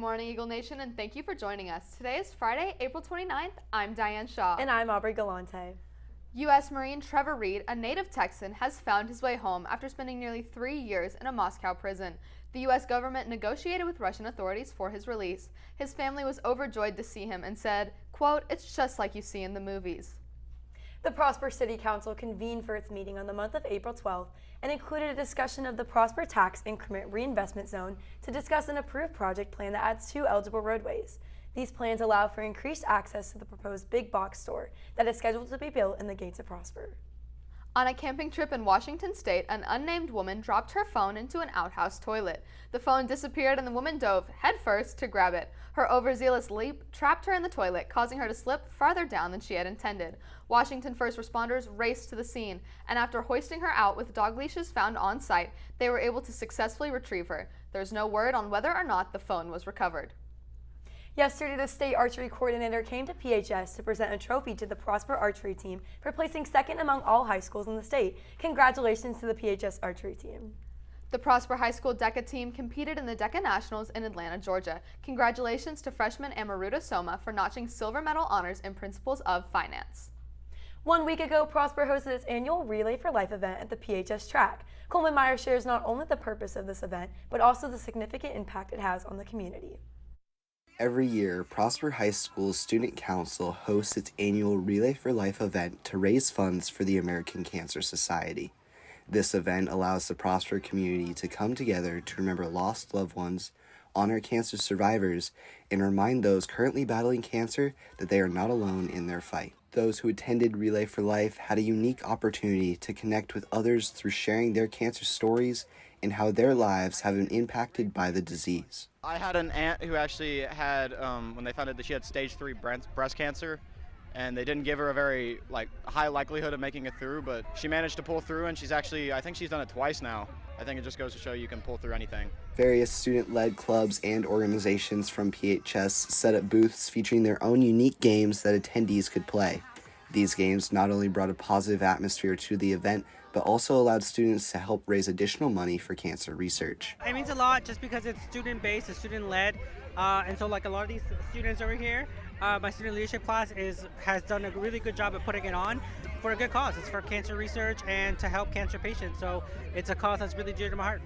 morning, Eagle Nation, and thank you for joining us. Today is Friday, April 29th. I'm Diane Shaw. And I'm Aubrey Galante. U.S. Marine Trevor Reed, a native Texan, has found his way home after spending nearly 3 years in a Moscow prison. The U.S. government negotiated with Russian authorities for his release. His family was overjoyed to see him and said, quote, "It's just like you see in the movies." The Prosper City Council convened for its meeting on the month of April 12th and included a discussion of the Prosper Tax Increment Reinvestment Zone to discuss an approved project plan that adds 2 eligible roadways. These plans allow for increased access to the proposed big box store that is scheduled to be built in the gates of Prosper. On a camping trip in Washington State, an unnamed woman dropped her phone into an outhouse toilet. The phone disappeared and the woman dove headfirst to grab it. Her overzealous leap trapped her in the toilet, causing her to slip farther down than she had intended. Washington first responders raced to the scene, and after hoisting her out with dog leashes found on site, they were able to successfully retrieve her. There's no word on whether or not the phone was recovered. Yesterday, the state archery coordinator came to PHS to present a trophy to the Prosper archery team for placing second among all high schools in the state. Congratulations to the PHS archery team. The Prosper High School DECA team competed in the DECA Nationals in Atlanta, Georgia. Congratulations to freshman Amaruta Soma for notching silver medal honors in Principles of Finance. 1 week ago, Prosper hosted its annual Relay for Life event at the PHS track. Coleman Meyer shares not only the purpose of this event, but also the significant impact it has on the community. Every year, Prosper High School's Student Council hosts its annual Relay for Life event to raise funds for the American Cancer Society. This event allows the Prosper community to come together to remember lost loved ones, honor cancer survivors, and remind those currently battling cancer that they are not alone in their fight. Those who attended Relay for Life had a unique opportunity to connect with others through sharing their cancer stories and how their lives have been impacted by the disease. I had an aunt who actually had, when they found out that she had stage 3 breast cancer, and they didn't give her a very high likelihood of making it through, but she managed to pull through, and she's actually, I think she's done it twice now. I think it just goes to show you can pull through anything. Various student-led clubs and organizations from PHS set up booths featuring their own unique games that attendees could play. These games not only brought a positive atmosphere to the event, but also allowed students to help raise additional money for cancer research. It means a lot just because it's student-based, it's student-led, and so like a lot of these students over here, my student leadership class has done a really good job of putting it on for a good cause. It's for cancer research and to help cancer patients, so it's a cause that's really dear to my heart.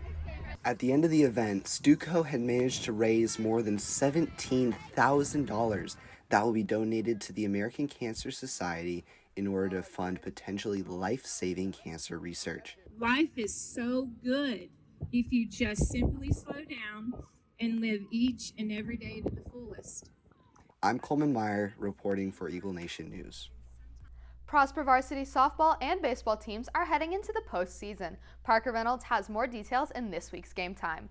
At the end of the event, Stuco had managed to raise more than $17,000 that will be donated to the American Cancer Society in order to fund potentially life-saving cancer research. Life is so good if you just simply slow down and live each and every day to the fullest. I'm Coleman Meyer, reporting for Eagle Nation News. Prosper varsity softball and baseball teams are heading into the postseason. Parker Reynolds has more details in this week's Game Time.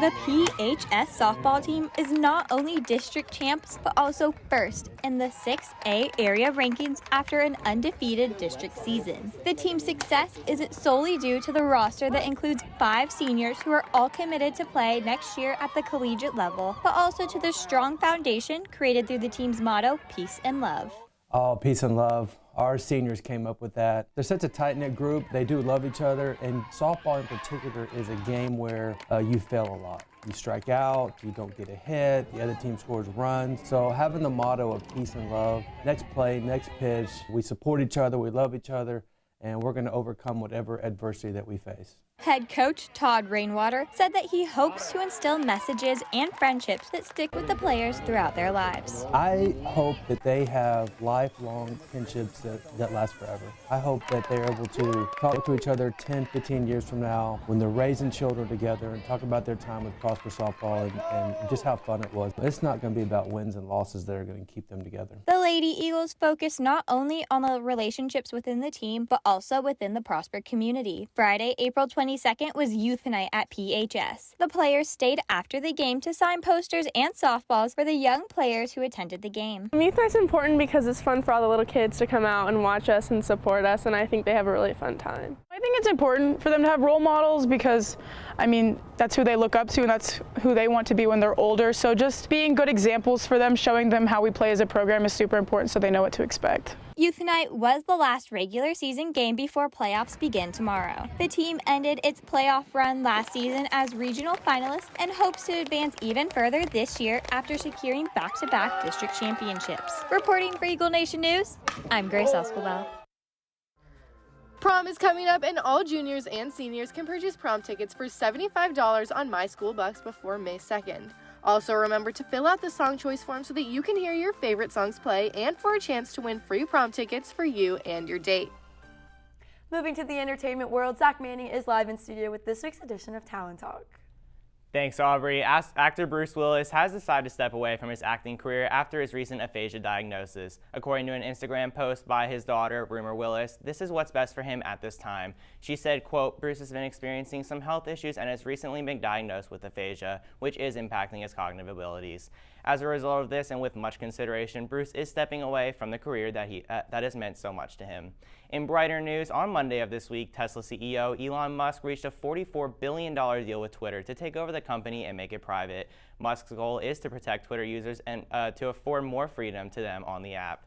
The PHS softball team is not only district champs, but also first in the 6A area rankings after an undefeated district season. The team's success isn't solely due to the roster that includes 5 seniors who are all committed to play next year at the collegiate level, but also to the strong foundation created through the team's motto, Peace and Love. Oh, peace and love. Our seniors came up with that. They're such a tight-knit group. They do love each other, and softball in particular is a game where you fail a lot. You strike out, you don't get a hit, the other team scores runs. So having the motto of peace and love, next play, next pitch, we support each other, we love each other, and we're going to overcome whatever adversity that we face. Head coach Todd Rainwater said that he hopes to instill messages and friendships that stick with the players throughout their lives. I hope that they have lifelong friendships that last forever. I hope that they're able to talk to each other 10, 15 years from now when they're raising children together and talk about their time with Prosper Softball and just how fun it was. It's not going to be about wins and losses that are going to keep them together. The Lady Eagles focus not only on the relationships within the team, but also within the Prosper community. Friday, April 22nd was Youth Night at PHS. The players stayed after the game to sign posters and softballs for the young players who attended the game. Youth Night's important because it's fun for all the little kids to come out and watch us and support us, and I think they have a really fun time. I think it's important for them to have role models because, I mean, that's who they look up to and that's who they want to be when they're older. So just being good examples for them, showing them how we play as a program is super important so they know what to expect. Youth Night was the last regular season game before playoffs begin tomorrow. The team ended its playoff run last season as regional finalists and hopes to advance even further this year after securing back-to-back district championships. Reporting for Eagle Nation News, I'm Grace Escobar. Prom is coming up, and all juniors and seniors can purchase prom tickets for $75 on My School Bucks before May 2nd. Also, remember to fill out the song choice form so that you can hear your favorite songs play and for a chance to win free prom tickets for you and your date. Moving to the entertainment world, Zach Manning is live in studio with this week's edition of Talent Talk. Thanks, Aubrey. Actor Bruce Willis has decided to step away from his acting career after his recent aphasia diagnosis. According to an Instagram post by his daughter, Rumor Willis, this is what's best for him at this time. She said, quote, Bruce has been experiencing some health issues and has recently been diagnosed with aphasia, which is impacting his cognitive abilities. As a result of this, and with much consideration, Bruce is stepping away from the career that has meant so much to him. In brighter news, on Monday of this week, Tesla CEO Elon Musk reached a $44 billion deal with Twitter to take over the company and make it private. Musk's goal is to protect Twitter users and to afford more freedom to them on the app.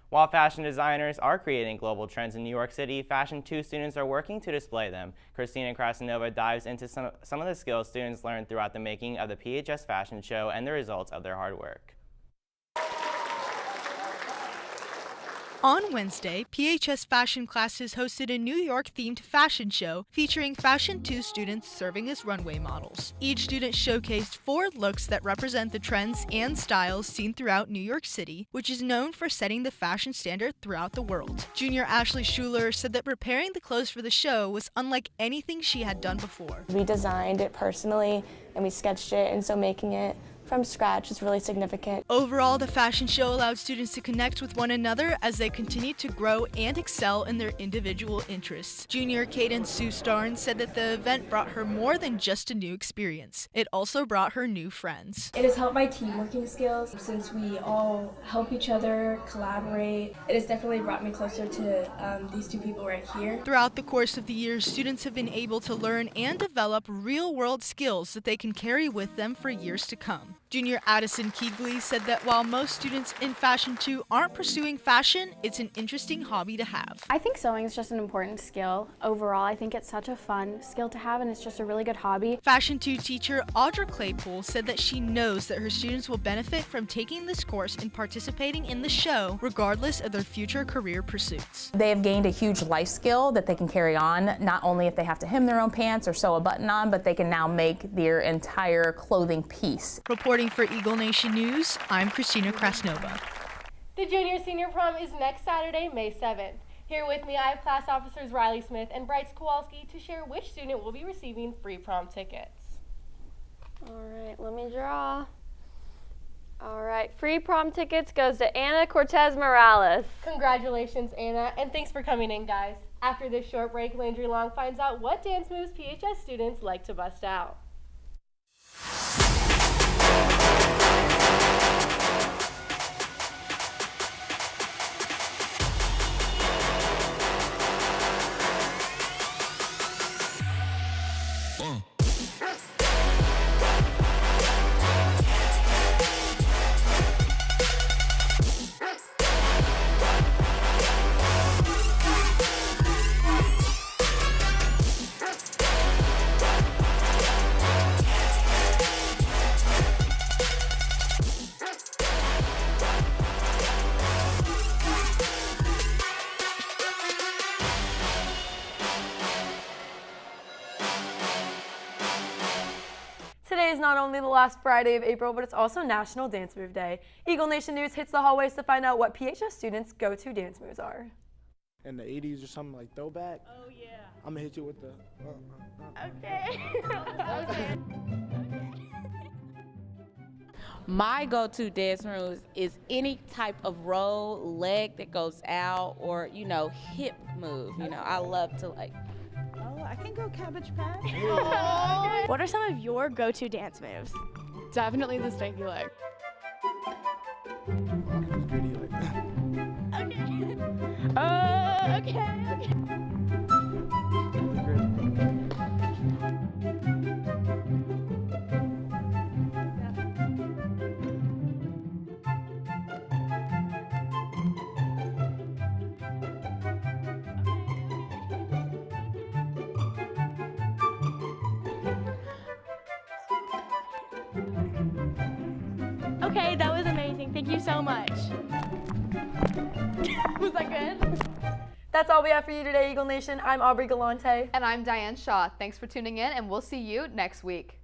While fashion designers are creating global trends in New York City, Fashion 2 students are working to display them. Christina Krasnova dives into some of the skills students learned throughout the making of the PHS fashion show and the results of their hard work. On Wednesday, PHS fashion classes hosted a New York-themed fashion show featuring Fashion 2 students serving as runway models. Each student showcased 4 looks that represent the trends and styles seen throughout New York City, which is known for setting the fashion standard throughout the world. Junior Ashley Schuler said that preparing the clothes for the show was unlike anything she had done before. We designed it personally and we sketched it, and so making it from scratch is really significant. Overall, the fashion show allowed students to connect with one another as they continue to grow and excel in their individual interests. Junior Kaden Sue Starnes said that the event brought her more than just a new experience. It also brought her new friends. It has helped my team working skills since we all help each other, collaborate. It has definitely brought me closer to these 2 people right here. Throughout the course of the year, students have been able to learn and develop real-world skills that they can carry with them for years to come. Junior Addison Keegley said that while most students in Fashion 2 aren't pursuing fashion, it's an interesting hobby to have. I think sewing is just an important skill. Overall, I think it's such a fun skill to have, and it's just a really good hobby. Fashion 2 teacher Audra Claypool said that she knows that her students will benefit from taking this course and participating in the show, regardless of their future career pursuits. They have gained a huge life skill that they can carry on, not only if they have to hem their own pants or sew a button on, but they can now make their entire clothing piece. Reporting for Eagle Nation News, I'm Christina Krasnova. The junior-senior prom is next Saturday, May 7th. Here with me, I have class officers Riley Smith and Bryce Kowalski to share which student will be receiving free prom tickets. All right, let me draw. All right, free prom tickets goes to Anna Cortez Morales. Congratulations, Anna, and thanks for coming in, guys. After this short break, Landry Long finds out what dance moves PHS students like to bust out. not only the last Friday of April, but it's also National Dance Move Day. Eagle Nation News hits the hallways to find out what PHS students' go-to dance moves are. In the 80s or something like throwback. Oh, yeah. I'm going to hit you with the... Okay. My go-to dance moves is any type of roll, leg that goes out, or, you know, hip move. You know, I love to like... Oh, I can go Cabbage Patch. What are some of your go-to dance moves? Definitely the stanky leg. Okay. Okay, that was amazing. Thank you so much. Was that good? That's all we have for you today, Eagle Nation. I'm Aubrey Galante. And I'm Diane Shaw. Thanks for tuning in, and we'll see you next week.